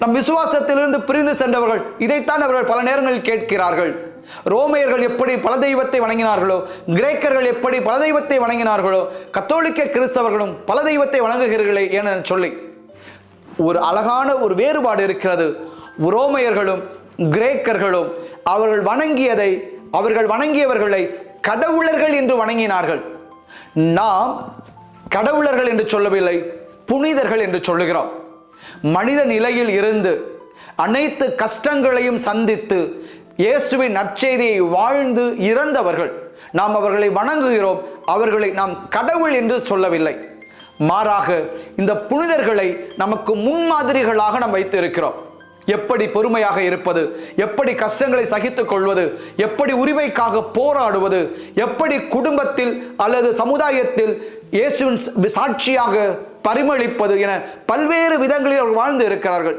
நம் விசுவாசத்திலிருந்து பிரிந்து சென்றவர்கள் இதைத்தான் அவர்கள் பல நேரங்களில் கேட்கிறார்கள். ரோமையர்கள் எப்படி பல தெய்வத்தை வணங்கினார்களோ, கிரேக்கர்கள் எப்படி பல தெய்வத்தை வணங்கினார்களோ, கத்தோலிக்க கிறிஸ்தவர்களும் பல தெய்வத்தை வணங்குகிறீர்களே என சொல்லி ஒரு அழகான ஒரு வேறுபாடு இருக்கிறது. ரோமையர்களும் கிரேக்கர்களும் அவர்கள் வணங்கியவர்களை கடவுளர்கள் என்று வணங்கினார்கள். நாம் கடவுளர்கள் என்று சொல்லவில்லை, புனிதர்கள் என்று சொல்லுகிறோம். மனித நிலையில் இருந்து அனைத்து கஷ்டங்களையும் சந்தித்து இயேசுவின் நற்செய்தியை வாழ்ந்து இறந்தவர்கள். நாம் அவர்களை வணங்குகிறோம். அவர்களை நாம் கடவுள் என்று சொல்லவில்லை. மாறாக இந்த புனிதர்களை நமக்கு முன்மாதிரிகளாக நாம் வைத்து இருக்கிறோம். எப்படி பொறுமையாக இருப்பது, எப்படி கஷ்டங்களை சகித்துக் கொள்வது, எப்படி உரிமைக்காக போராடுவது, எப்படி குடும்பத்தில் அல்லது சமுதாயத்தில் இயேசுவின் சாட்சியாக பரிமளிப்பது என பல்வேறு விதங்களில் அவர்கள் வாழ்ந்து இருக்கிறார்கள்.